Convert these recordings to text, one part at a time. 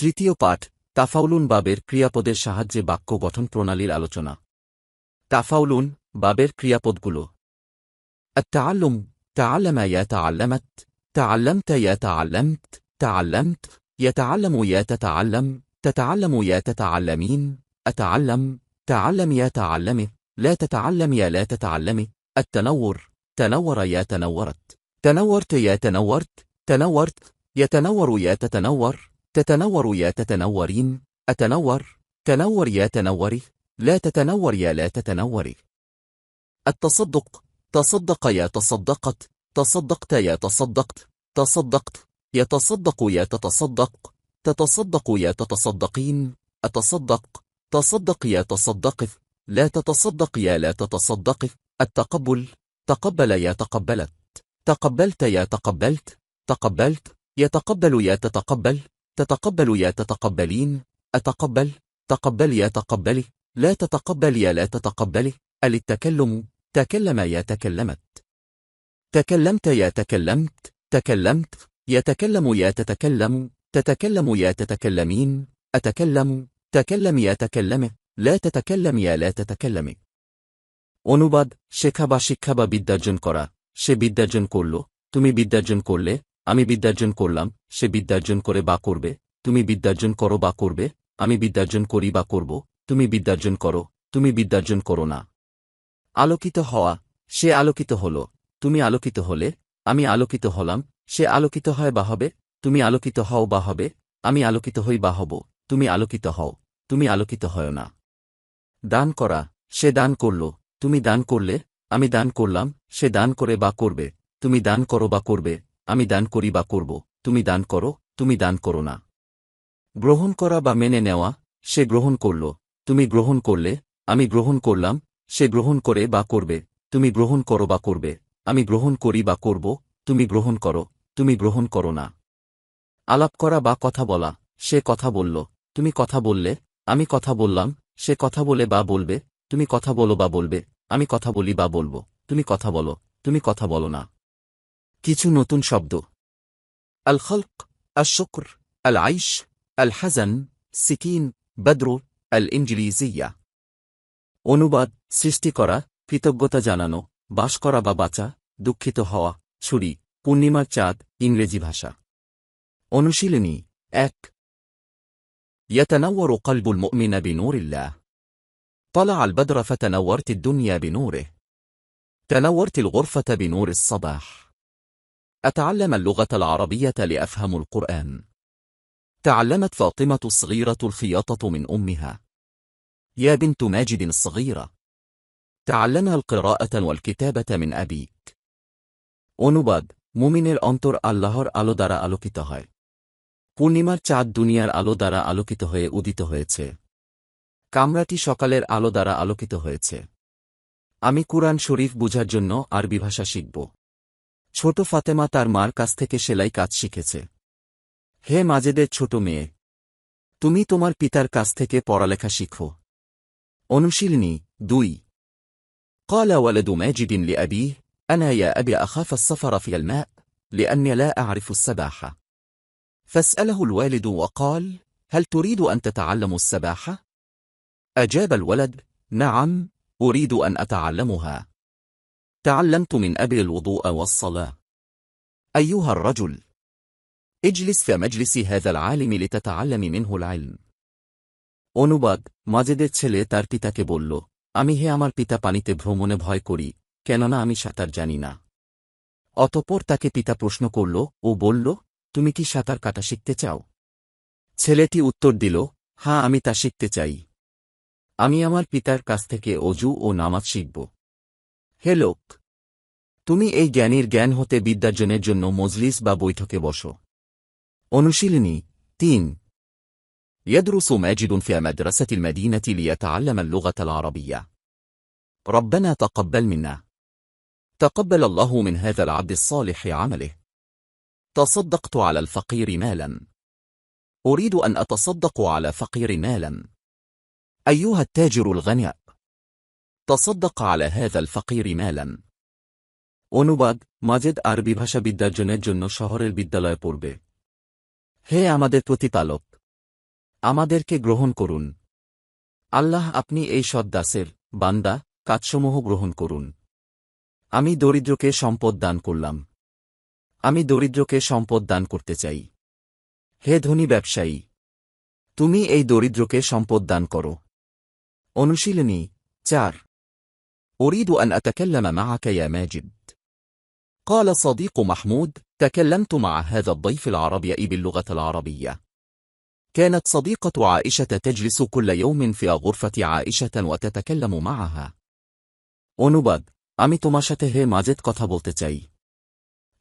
তৃতীয় পাঠ তাফাউলুন বাবের ক্রিয়াপদের সাহায্যে বাক্য গঠন প্রণালীর আলোচনা। তাফাউলুন বাবের ক্রিয়াপদগুলো: التعلم تعلم يتعلمت تعلمت يتعلمت تعلمت يتعلم يتتعلم تتعلم يتتعلمين أتعلم تعلم يتعلمه لا تتعلم يا لا تتعلمي التنور تنور يا تنورت تنورت يا تنورت تنورت يتنور يا تتنور تتنور يا تتنورين أتنور تنور يا تنوري لا تتنور يا لا تتنوري التصدق تصدق يا تصدقت تصدقت يا تصدقت تصدقت يتصدق يا تتصدق تتصدق يا تتصدقين أتصدق تصدق يا تصدقت لا تتصدق يا لا تتصدقت التقبل تقبل يا تقبلت تقبلت يا تقبلت تقبلت يتقبل يا تتقبل تتقبل يا تتقبلين أتقبل تقبل يا تقبلي لا تتقبل يا لا تتقبلي التكلم تكلم يا تكلمت تكلمت يا تكلمت تكلمت يتكلم يا تتكلم تتكلم يا تتكلمين أتكلم تكلم يا تكلمه لا تتكلم يا لا تتكلمي অনুবাদ শেখা বা শিক্ষা বা বিদ্যার্জন করা। সে বিদ্যার্জন করল, তুমি বিদ্যার্জন করলে, আমি বিদ্যার্জন করলাম, সে বিদ্যার্জন করে বা করবে, তুমি বিদ্যার্জন করো বা করবে, আমি বিদ্যার্জন করি বা করব, তুমি বিদ্যার্জন করো, তুমি বিদ্যার্জন করো না। আলোকিত হওয়া, সে আলোকিত হল, তুমি আলোকিত হলে, আমি আলোকিত হলাম, সে আলোকিত হয় বা হবে, তুমি আলোকিত হও বা হবে, আমি আলোকিত হই বা হব, তুমি আলোকিত হও, তুমি আলোকিত হয় না। দান করা, সে দান করল, তুমি দান করলে, আমি দান করলাম, সে দান করে বা করবে, তুমি দান করো বা করবে, আমি দান করি বা করব, তুমি দান করো, তুমি দান করো না। গ্রহণ করা বা মেনে নেওয়া, সে গ্রহণ করল, তুমি গ্রহণ করলে, আমি গ্রহণ করলাম, সে গ্রহণ করে বা করবে, তুমি গ্রহণ করো বা করবে, আমি গ্রহণ করি বা করব, তুমি গ্রহণ করো, তুমি গ্রহণ করো না। আলাপ করা বা কথা বলা, সে কথা বলল, তুমি কথা বললে, আমি কথা বললাম, সে কথা বলে বা বলবে, তুমি কথা বলো বা বলবে, আমি কথা বলি বা বলবো, তুমি কথা বলো, তুমি কথা বলো না। কিছু নতুন শব্দ: আল খলক, আল শুকর, আল আইশ, আল হাজান, সিকিন, বদরু, আল ইনজিলিজিয়া। অনুবাদ সৃষ্টি করা, কৃতজ্ঞতা জানানো, বাস করা বা বাঁচা, দুঃখিত হওয়া, ছুরি, পূর্ণিমার চাঁদ, ইংরেজি ভাষা। অনুশীলনী 1 يتنور قلب المؤمن بنور الله. طلع البدر فتنورت الدنيا بنوره. تنورت الغرفة بنور الصباح. أتعلم اللغة العربية لأفهم القرآن. تعلمت فاطمة الصغيرة الخياطة من أمها. يا بنت ماجد الصغيرة. تعلمها القراءة والكتابة من أبيك. অনুবাদ মুমিনের অন্তর আল্লাহর আলো দ্বারা আলোকিত হয়। পূর্ণিমার চাঁদ দুনিয়ার আলো দ্বারা আলোকিত হয়ে উদিত হয়েছে। কামরাটি সকালের আলো দ্বারা আলোকিত হয়েছে। আমি কুরআন শরীফ বুঝার জন্য আরবি ভাষা শিখব। ছোট ফাতেমা তার মার কাছ থেকে সেলাই কাজ শিখেছে। হে মাজেদের ছোট মেয়ে, তুমি তোমার পিতার কাছ থেকে পড়ালেখা শিখো। অনুশীলনী 2 قال ولد ماجد لأبيه أنا يا أبي أخاف السفر في الماء لأني لا أعرف السباحة. فاسأله الوالد وقال هل تريد أن تتعلم السباحة؟ أجاب الولد نعم أريد أن أتعلمها. تعلمت من أبي الوضوء والصلاة. أيها الرجل اجلس في مجلس هذا العالم لتتعلم منه العلم. অনুবাদ মাজেদের ছেলে তার পিতাকে বলল, আমি হে আমার পিতা পানিতে ভ্রমণে ভয় করি, কেননা আমি সাঁতার জানি না। অতঃপর তাকে পিতা প্রশ্ন করল ও বলল, তুমি কি সাঁতার কাটা শিখতে চাও? ছেলেটি উত্তর দিল, হ্যাঁ আমি তা শিখতে চাই। আমি আমার পিতার কাছ থেকে অজু ও নামাজ শিখব। হে লোক, তুমি এই জ্ঞানীর জ্ঞান হতে বিদ্যার্জনের জন্য মজলিস বা বৈঠকে বসো। অনুশীলনী 3 يدرس ماجد في مدرسة المدينة ليتعلم اللغة العربية. ربنا تقبل منا. تقبل الله من هذا العبد الصالح عمله. تصدقت على الفقير مالا. أريد أن أتصدق على فقير مالا. أيها التاجر الغني تصدق على هذا الفقير مالا. অনুবাদ মাজেদ আরবি ভাষা বিদ্যার্জনের জন্য শহরের বিদ্যালয়ে পড়বে। হে আমাদের প্রতিপালক, আমাদেরকে গ্রহণ করুন। আল্লাহ আপনি এই সৎ দাসের, বান্দা, কাজসমূহ গ্রহণ করুন। আমি দরিদ্রকে সম্পদ দান করলাম। আমি দরিদ্রকে সম্পদ দান করতে চাই। হে ধনী ব্যবসায়ী, তুমি এই দরিদ্রকে সম্পদ দান করো। অনুশীলনী 4. أريد أن أتكلم معك يا ماجد. قال الصديق محمود: تكلمت مع هذا الضيف العربي باللغة العربية. كانت صديقة عائشة تجلس كل يوم في غرفة عائشة وتتكلم معها. অনুবাদ: আমি তোমার সাথে হে মাজেদ কথা বলতে চাই।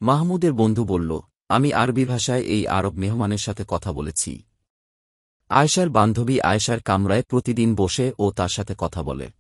মাহমুদের বন্ধু বলল, আমি আরবি ভাষায় এই আরব মেহমানের সাথে কথা বলেছি। আয়েশার বান্ধবী আয়েশার কামরায় প্রতিদিন বসে ও তার সাথে কথা বলে।